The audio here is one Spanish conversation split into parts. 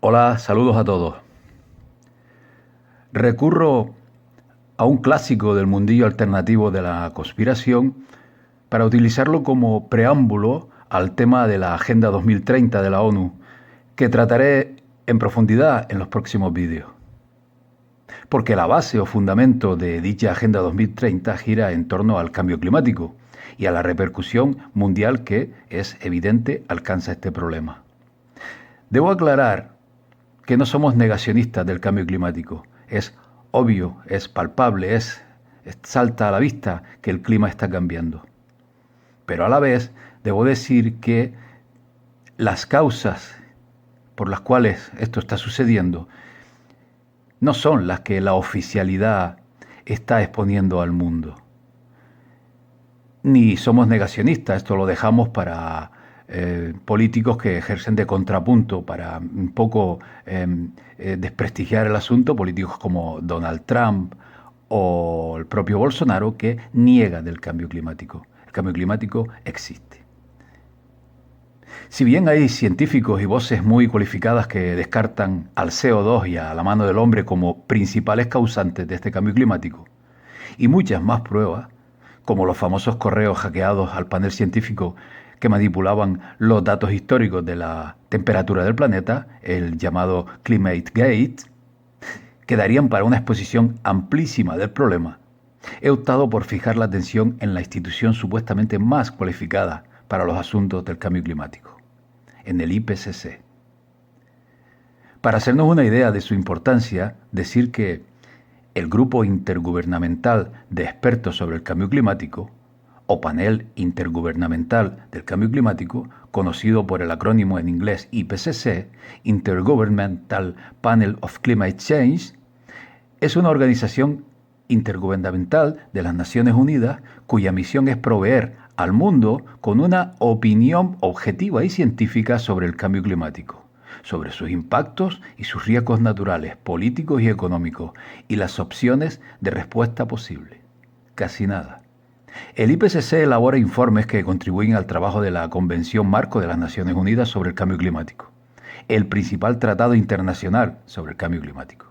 Hola, saludos a todos. Recurro a un clásico del mundillo alternativo de la conspiración para utilizarlo como preámbulo al tema de la Agenda 2030 de la ONU, que trataré en profundidad en los próximos vídeos. Porque la base o fundamento de dicha Agenda 2030 gira en torno al cambio climático y a la repercusión mundial que, es evidente, alcanza este problema. Debo aclarar que no somos negacionistas del cambio climático. Es obvio, es palpable, salta a la vista que el clima está cambiando. Pero a la vez debo decir que las causas por las cuales esto está sucediendo no son las que la oficialidad está exponiendo al mundo. Ni somos negacionistas, esto lo dejamos para políticos que ejercen de contrapunto para un poco desprestigiar el asunto, políticos como Donald Trump o el propio Bolsonaro, que niegan del cambio climático. El cambio climático existe. Si bien hay científicos y voces muy cualificadas que descartan al CO2 y a la mano del hombre como principales causantes de este cambio climático, y muchas más pruebas, como los famosos correos hackeados al panel científico que manipulaban los datos históricos de la temperatura del planeta, el llamado Climate Gate, que darían para una exposición amplísima del problema, he optado por fijar la atención en la institución supuestamente más cualificada para los asuntos del cambio climático, en el IPCC. Para hacernos una idea de su importancia, decir que el Grupo Intergubernamental de Expertos sobre el Cambio Climático, o Panel Intergubernamental del Cambio Climático, conocido por el acrónimo en inglés IPCC, Intergovernmental Panel of Climate Change, es una organización intergubernamental de las Naciones Unidas cuya misión es proveer al mundo con una opinión objetiva y científica sobre el cambio climático, sobre sus impactos y sus riesgos naturales, políticos y económicos, y las opciones de respuesta posible. Casi nada. El IPCC elabora informes que contribuyen al trabajo de la Convención Marco de las Naciones Unidas sobre el Cambio Climático, el principal tratado internacional sobre el cambio climático.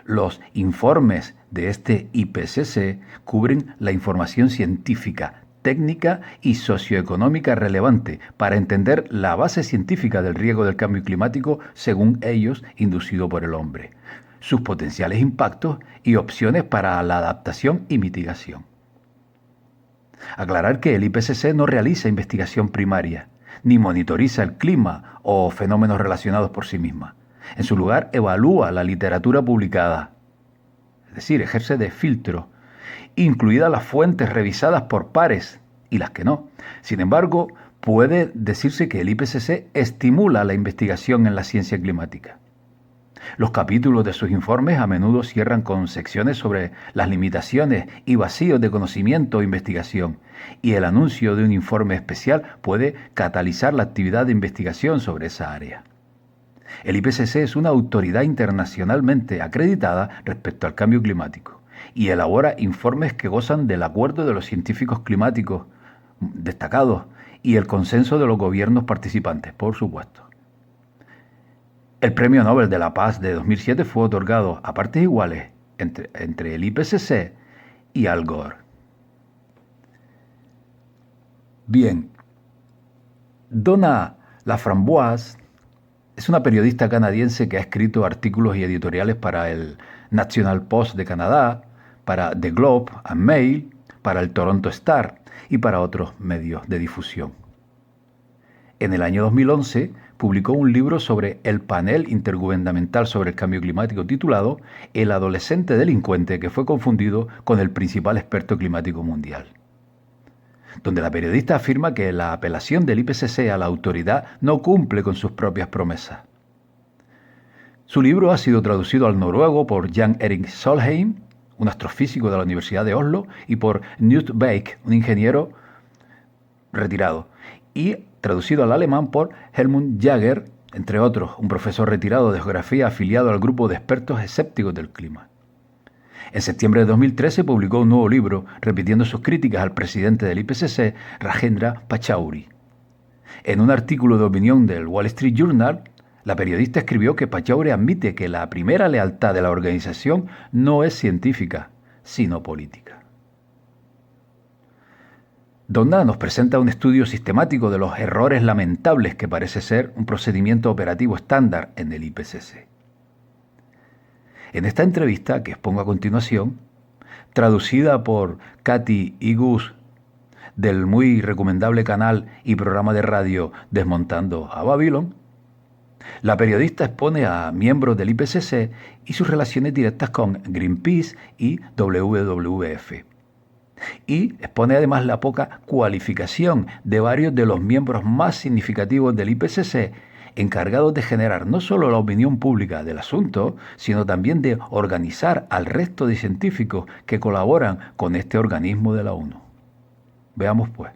Los informes de este IPCC cubren la información científica, técnica y socioeconómica relevante para entender la base científica del riesgo del cambio climático según ellos inducido por el hombre, sus potenciales impactos y opciones para la adaptación y mitigación. Aclarar que el IPCC no realiza investigación primaria, ni monitoriza el clima o fenómenos relacionados por sí misma. En su lugar, evalúa la literatura publicada, es decir, ejerce de filtro, incluidas las fuentes revisadas por pares y las que no. Sin embargo, puede decirse que el IPCC estimula la investigación en la ciencia climática. Los capítulos de sus informes a menudo cierran con secciones sobre las limitaciones y vacíos de conocimiento o investigación, y el anuncio de un informe especial puede catalizar la actividad de investigación sobre esa área. El IPCC es una autoridad internacionalmente acreditada respecto al cambio climático y elabora informes que gozan del acuerdo de los científicos climáticos destacados y el consenso de los gobiernos participantes, por supuesto. El Premio Nobel de la Paz de 2007 fue otorgado a partes iguales entre el IPCC y Al Gore. Bien, Donna Laframboise es una periodista canadiense que ha escrito artículos y editoriales para el National Post de Canadá, para The Globe and Mail, para el Toronto Star y para otros medios de difusión. En el año 2011 publicó un libro sobre el panel intergubernamental sobre el cambio climático titulado El adolescente delincuente que fue confundido con el principal experto climático mundial, donde la periodista afirma que la apelación del IPCC a la autoridad no cumple con sus propias promesas. Su libro ha sido traducido al noruego por Jan Erik Solheim, un astrofísico de la Universidad de Oslo, y por Knut Beck, un ingeniero retirado, y traducido al alemán por Helmut Jaeger, entre otros, un profesor retirado de geografía afiliado al grupo de expertos escépticos del clima. En septiembre de 2013 publicó un nuevo libro repitiendo sus críticas al presidente del IPCC, Rajendra Pachauri. En un artículo de opinión del Wall Street Journal, La periodista escribió que Pachauri admite que la primera lealtad de la organización no es científica, sino política. Donda nos presenta un estudio sistemático de los errores lamentables que parece ser un procedimiento operativo estándar en el IPCC. En esta entrevista, que expongo a continuación, traducida por Katy y Gus del muy recomendable canal y programa de radio Desmontando a Babilón, la periodista expone a miembros del IPCC y sus relaciones directas con Greenpeace y WWF. Y expone además la poca cualificación de varios de los miembros más significativos del IPCC, encargados de generar no solo la opinión pública del asunto, sino también de organizar al resto de científicos que colaboran con este organismo de la ONU. Veamos pues.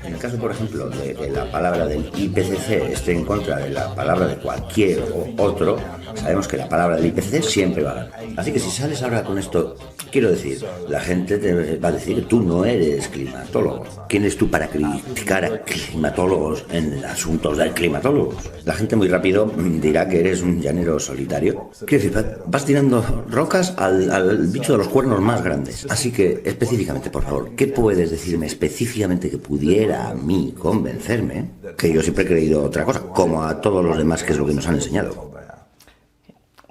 En el caso, por ejemplo, de que la palabra del IPCC esté en contra de la palabra de cualquier otro, sabemos que la palabra del IPCC siempre va a ganar. Así que si sales ahora con esto, quiero decir, la gente te va a decir que tú no eres climatólogo. ¿Quién eres tú para criticar a climatólogos en asuntos de climatólogos? La gente muy rápido dirá que eres un llanero solitario. Quiero decir, vas tirando rocas al bicho de los cuernos más grandes. Así que, específicamente, por favor, ¿qué puedes decirme específicamente que pudiera a mí convencerme? Que yo siempre he creído otra cosa, como a todos los demás, que es lo que nos han enseñado.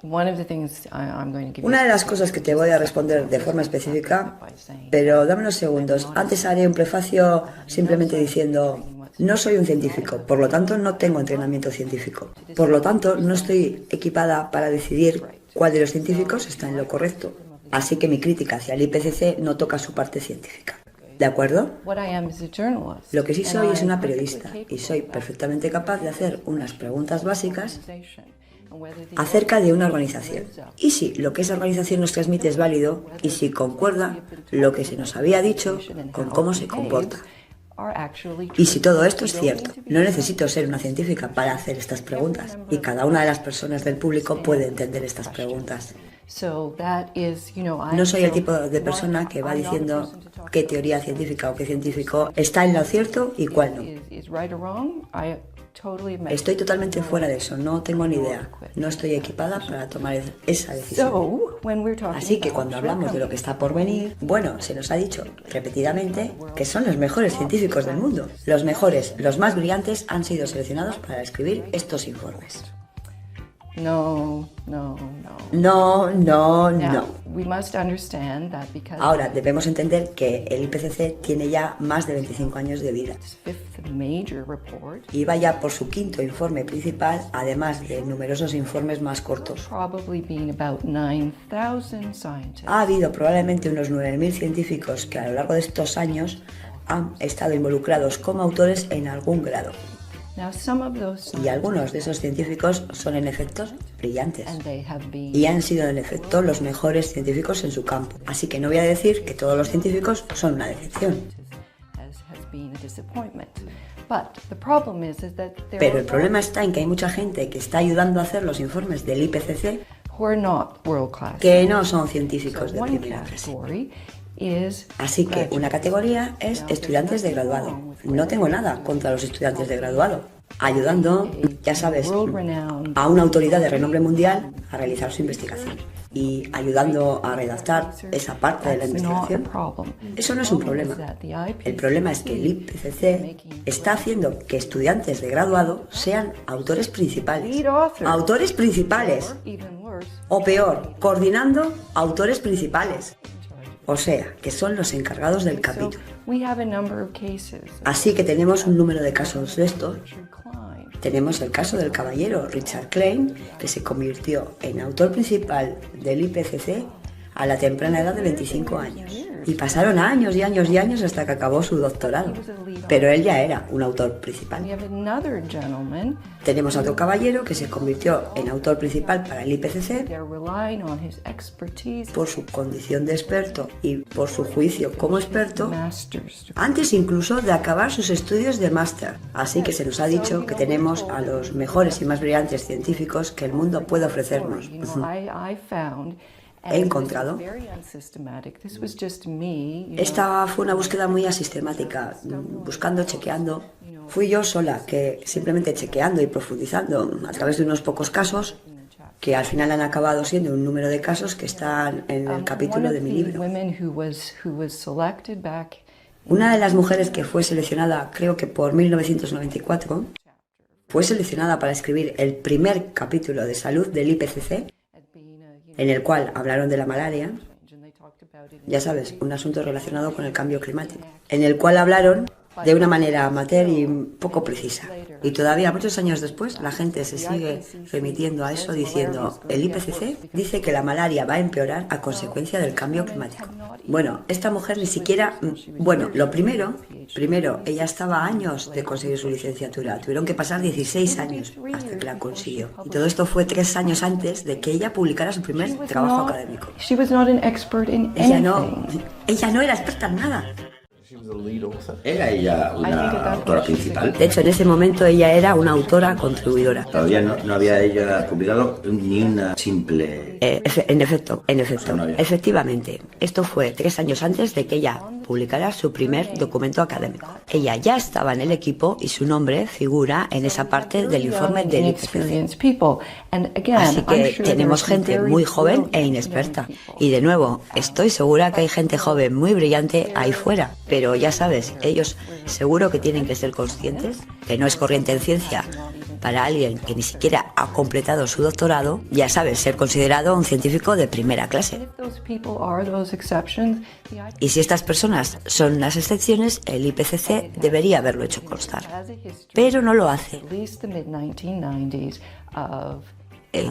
Una de las cosas que te voy a responder de forma específica, pero dame unos segundos. Antes haré un prefacio simplemente diciendo, no soy un científico, por lo tanto no tengo entrenamiento científico. Por lo tanto, no estoy equipada para decidir cuál de los científicos está en lo correcto. Así que mi crítica hacia el IPCC no toca su parte científica. ¿De acuerdo? Lo que sí soy es una periodista y soy perfectamente capaz de hacer unas preguntas básicas acerca de una organización. Y si lo que esa organización nos transmite es válido y si concuerda lo que se nos había dicho con cómo se comporta. Y si todo esto es cierto, no necesito ser una científica para hacer estas preguntas y cada una de las personas del público puede entender estas preguntas. No soy el tipo de persona que va diciendo qué teoría científica o qué científico está en lo cierto y cuál no. Estoy totalmente fuera de eso, no tengo ni idea. No estoy equipada para tomar esa decisión. Así que cuando hablamos de lo que está por venir, bueno, se nos ha dicho repetidamente que son los mejores científicos del mundo. Los mejores, los más brillantes han sido seleccionados para escribir estos informes. No. Ahora, debemos entender que el IPCC tiene ya más de 25 años de vida. Y va ya por su quinto informe principal, además de numerosos informes más cortos. Ha habido probablemente unos 9.000 científicos que a lo largo de estos años han estado involucrados como autores en algún grado. Y algunos de esos científicos son en efecto brillantes y han sido en efecto los mejores científicos en su campo. Así que no voy a decir que todos los científicos son una decepción. Pero el problema está en que hay mucha gente que está ayudando a hacer los informes del IPCC que no son científicos de primera clase. Así que una categoría es estudiantes de graduado. No tengo nada contra los estudiantes de graduado, ayudando, ya sabes, a una autoridad de renombre mundial a realizar su investigación y ayudando a redactar esa parte de la investigación. Eso no es un problema. El problema es que el IPCC está haciendo que estudiantes de graduado sean autores principales. ¡Autores principales! O peor, coordinando autores principales. O sea, que son los encargados del capítulo. Así que tenemos un número de casos de estos. Tenemos el caso del caballero Richard Klein, que se convirtió en autor principal del IPCC a la temprana edad de 25 años. Y pasaron años y años y años hasta que acabó su doctorado. Pero él ya era un autor principal. Tenemos a otro caballero que se convirtió en autor principal para el IPCC por su condición de experto y por su juicio como experto, antes incluso de acabar sus estudios de máster. Así que se nos ha dicho que tenemos a los mejores y más brillantes científicos que el mundo puede ofrecernos. he encontrado. Esta fue una búsqueda muy asistemática, buscando, chequeando. Fui yo sola, que simplemente chequeando y profundizando a través de unos pocos casos, que al final han acabado siendo un número de casos que están en el capítulo de mi libro. Una de las mujeres que fue seleccionada, creo que por 1994, fue seleccionada para escribir el primer capítulo de salud del IPCC, en el cual hablaron de la malaria, ya sabes, un asunto relacionado con el cambio climático, en el cual hablaron de una manera amateur y poco precisa. Y todavía, muchos años después, la gente se sigue remitiendo a eso diciendo, el IPCC dice que la malaria va a empeorar a consecuencia del cambio climático. Bueno, esta mujer ni siquiera... Bueno, lo primero, ella estaba a años de conseguir su licenciatura. Tuvieron que pasar 16 años hasta que la consiguió. Y todo esto fue 3 años antes de que ella publicara su primer trabajo académico. Ella no era experta en nada. ¿Era ella una autora principal? De hecho, en ese momento ella era una autora contribuidora. Todavía no había ella publicado ni una simple... En efecto, O sea, no había. efectivamente. Esto fue 3 años antes de que ella publicara su primer documento académico. Ella ya estaba en el equipo y su nombre figura en esa parte del informe del IPCC. Así que tenemos gente muy joven e inexperta. Y de nuevo, estoy segura que hay gente joven muy brillante ahí fuera. Pero ya sabes, ellos seguro que tienen que ser conscientes que no es corriente en ciencia para alguien que ni siquiera ha completado su doctorado, ya sabes, ser considerado un científico de primera clase. Y si estas personas son las excepciones, el IPCC debería haberlo hecho constar. Pero no lo hace.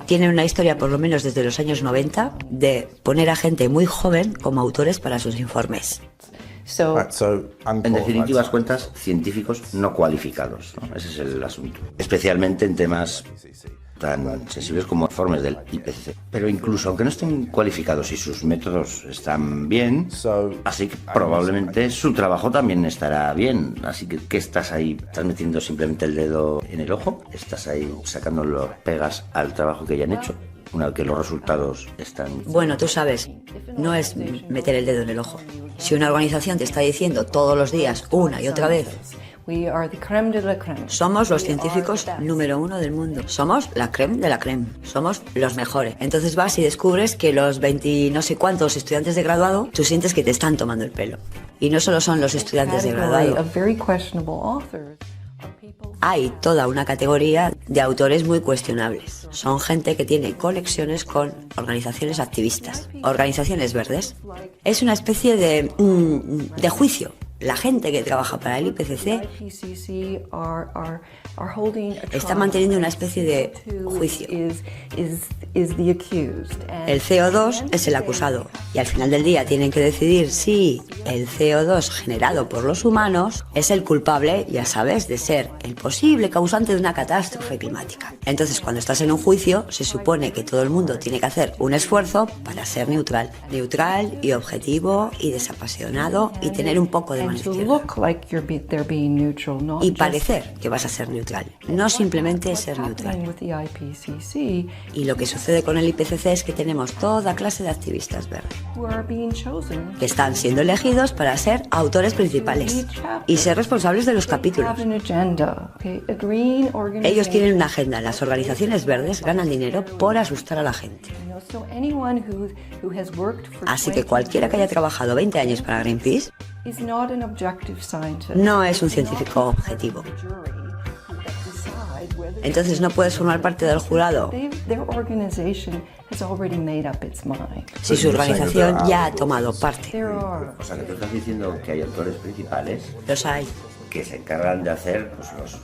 Tiene una historia, por lo menos desde los años 90, de poner a gente muy joven como autores para sus informes. En definitivas cuentas, científicos no cualificados, ¿no? Ese es el asunto. Especialmente en temas tan sensibles como informes del IPCC. Pero incluso aunque no estén cualificados y sus métodos están bien, así que probablemente su trabajo también estará bien. Así que, ¿qué estás ahí? ¿Estás metiendo simplemente el dedo en el ojo? ¿Estás ahí sacando los pegas al trabajo que ya han hecho? Una vez que los resultados están... Bueno, tú sabes, no es meter el dedo en el ojo. Si una organización te está diciendo todos los días, una y otra vez, somos los científicos número 1 del mundo, somos la crème de la crème, somos los mejores. Entonces vas y descubres que los 20 no sé cuántos estudiantes de graduado, tú sientes que te están tomando el pelo. Y no solo son los estudiantes de graduado. Hay toda una categoría de autores muy cuestionables. Son gente que tiene conexiones con organizaciones activistas, organizaciones verdes. Es una especie de juicio. La gente que trabaja para el IPCC está manteniendo una especie de juicio. El CO2 es el acusado y al final del día tienen que decidir si el CO2 generado por los humanos es el culpable, ya sabes, de ser el posible causante de una catástrofe climática. Entonces, cuando estás en un juicio, se supone que todo el mundo tiene que hacer un esfuerzo para ser neutral y objetivo y desapasionado y tener un poco de y parecer que vas a ser neutral, no simplemente ser neutral. Y lo que sucede con el IPCC es que tenemos toda clase de activistas verdes que están siendo elegidos para ser autores principales y ser responsables de los capítulos. Ellos tienen una agenda. Las organizaciones verdes ganan dinero por asustar a la gente. Así que cualquiera que haya trabajado 20 años para Greenpeace no es un científico objetivo. Entonces no puedes formar parte del jurado si su organización ya ha tomado parte. O sea, que tú estás diciendo que hay autores principales. Los hay. Que se encargan de hacer pues,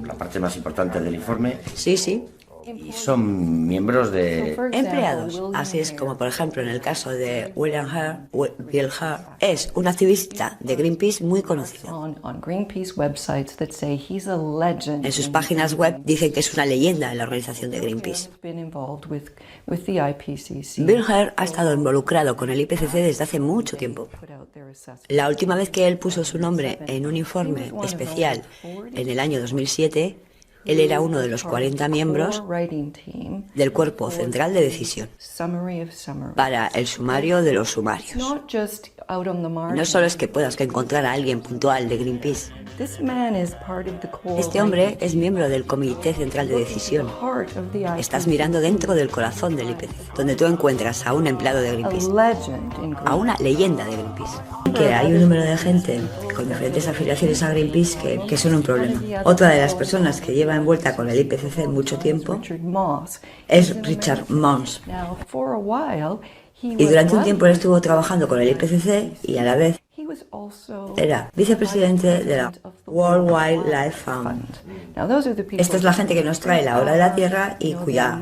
la parte más importante del informe. Sí, sí. Y son miembros de... empleados. Así es como, por ejemplo, en el caso de Bill Hare, es un activista de Greenpeace muy conocido. En sus páginas web dicen que es una leyenda en la organización de Greenpeace. Bill Hare ha estado involucrado con el IPCC desde hace mucho tiempo. La última vez que él puso su nombre en un informe especial en el año 2007, Él era uno de los 40 miembros del cuerpo central de decisión para el sumario de los sumarios. No solo es que puedas encontrar a alguien puntual de Greenpeace. Este hombre es miembro del Comité Central de Decisión. Estás mirando dentro del corazón del IPCC, donde tú encuentras a un empleado de Greenpeace, a una leyenda de Greenpeace. Que hay un número de gente con diferentes afiliaciones a Greenpeace que son un problema. Otra de las personas que lleva envuelta con el IPCC mucho tiempo es Richard Moss. Y durante un tiempo él estuvo trabajando con el IPCC y a la vez era vicepresidente de la World Wildlife Fund. Esta es la gente que nos trae la hora de la Tierra y cuya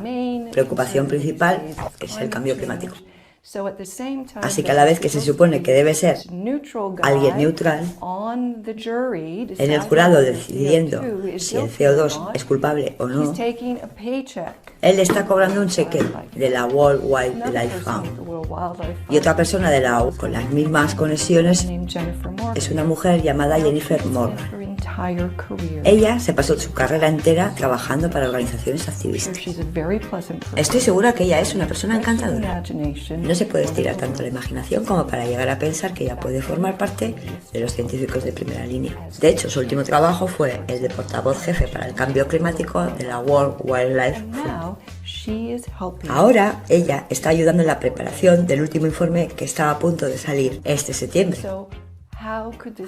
preocupación principal es el cambio climático. Así que a la vez que se supone que debe ser alguien neutral en el jurado decidiendo si el CO2 es culpable o no, él está cobrando un cheque de la World Wildlife Fund. Y otra persona de la ONU con las mismas conexiones es una mujer llamada Jennifer Moore. Ella se pasó su carrera entera trabajando para organizaciones activistas. Estoy segura que ella es una persona encantadora. No se puede estirar tanto la imaginación como para llegar a pensar que ella puede formar parte de los científicos de primera línea. De hecho, su último trabajo fue el de portavoz jefe para el cambio climático de la World Wildlife Fund. Ahora ella está ayudando en la preparación del último informe que está a punto de salir este septiembre.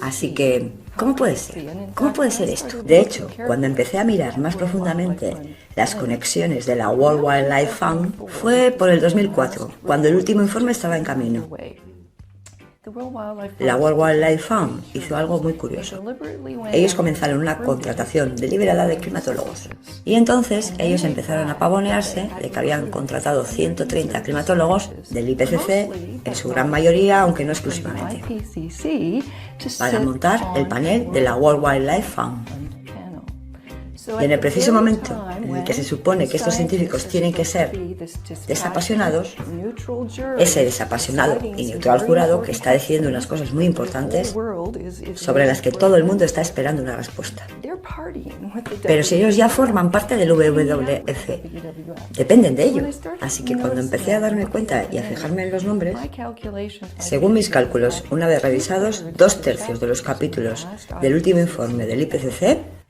Así que, ¿cómo puede ser? ¿Cómo puede ser esto? De hecho, cuando empecé a mirar más profundamente las conexiones de la World Wildlife Fund, fue por el 2004, cuando el último informe estaba en camino. La World Wildlife Fund hizo algo muy curioso. Ellos comenzaron una contratación deliberada de climatólogos. Y entonces ellos empezaron a pavonearse de que habían contratado 130 climatólogos del IPCC, en su gran mayoría, aunque no exclusivamente, para montar el panel de la World Wildlife Fund. Y en el preciso momento en el que se supone que estos científicos tienen que ser desapasionados, ese desapasionado y neutral jurado que está decidiendo unas cosas muy importantes sobre las que todo el mundo está esperando una respuesta. Pero si ellos ya forman parte del WWF, dependen de ello. Así que cuando empecé a darme cuenta y a fijarme en los nombres, según mis cálculos, una vez revisados, 2/3 de los capítulos del último informe del IPCC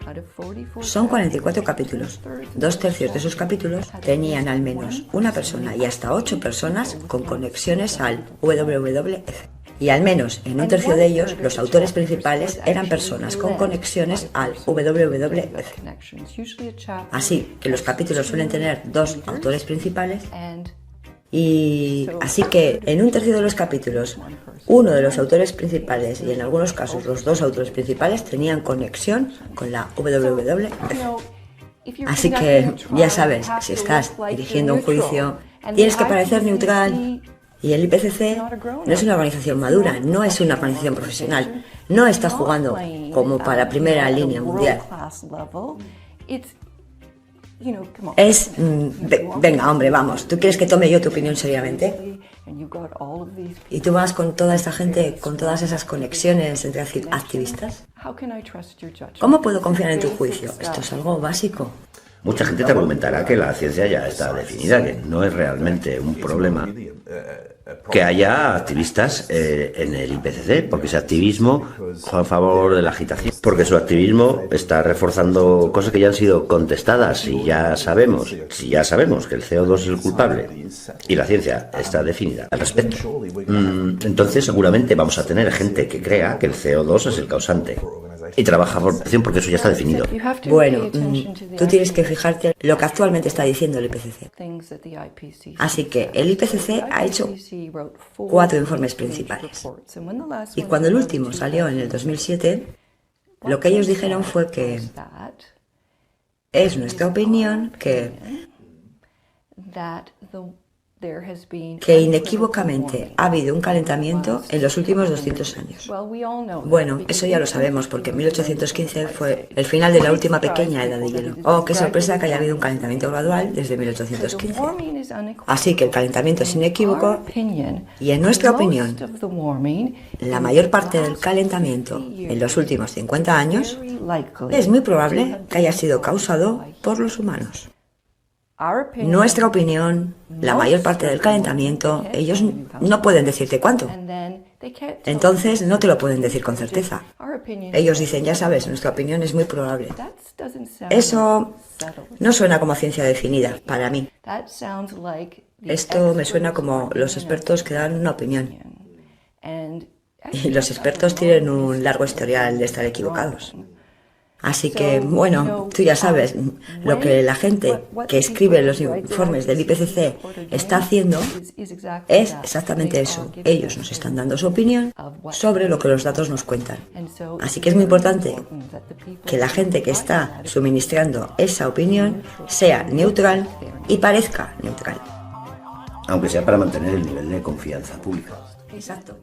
son 44 capítulos. 2/3 de esos capítulos tenían al menos una persona y hasta 8 personas con conexiones al WWF. Y al menos en 1/3 de ellos, los autores principales eran personas con conexiones al WWF. Así que los capítulos suelen tener 2 autores principales. Y así que en 1/3 de los capítulos, uno de los autores principales y en algunos casos los 2 autores principales tenían conexión con la WWF. Así que ya sabes, si estás dirigiendo un juicio, tienes que parecer neutral. Y el IPCC no es una organización madura, no es una organización profesional, no está jugando como para primera línea mundial. Es, venga hombre, vamos, ¿tú quieres que tome yo tu opinión seriamente? Y tú vas con toda esta gente, con todas esas conexiones entre activistas. ¿Cómo puedo confiar en tu juicio? Esto es algo básico. Mucha gente te argumentará que la ciencia ya está definida, que no es realmente un problema que haya activistas en el IPCC, porque ese activismo juega a favor de la agitación, porque su activismo está reforzando cosas que ya han sido contestadas y ya sabemos, si ya sabemos que el CO2 es el culpable y la ciencia está definida al respecto, entonces seguramente vamos a tener gente que crea que el CO2 es el causante y trabaja por acción porque eso ya está definido. Bueno, tú tienes que fijarte lo que actualmente está diciendo el IPCC. Así que el IPCC ha hecho 4 informes principales. Y cuando el último salió en el 2007, lo que ellos dijeron fue que es nuestra opinión que que inequívocamente ha habido un calentamiento en los últimos 200 años. Bueno, eso ya lo sabemos porque 1815 fue el final de la última pequeña edad de hielo. Oh, qué sorpresa que haya habido un calentamiento gradual desde 1815. Así que el calentamiento es inequívoco y en nuestra opinión, la mayor parte del calentamiento en los últimos 50 años es muy probable que haya sido causado por los humanos. Nuestra opinión, la mayor parte del calentamiento, ellos no pueden decirte cuánto. Entonces no te lo pueden decir con certeza. Ellos dicen, ya sabes, nuestra opinión es muy probable. Eso no suena como ciencia definida para mí. Esto me suena como los expertos que dan una opinión. Y los expertos tienen un largo historial de estar equivocados. Así que, bueno, tú ya sabes, lo que la gente que escribe los informes del IPCC está haciendo es exactamente eso. Ellos nos están dando su opinión sobre lo que los datos nos cuentan. Así que es muy importante que la gente que está suministrando esa opinión sea neutral y parezca neutral. Aunque sea para mantener el nivel de confianza pública. Exacto.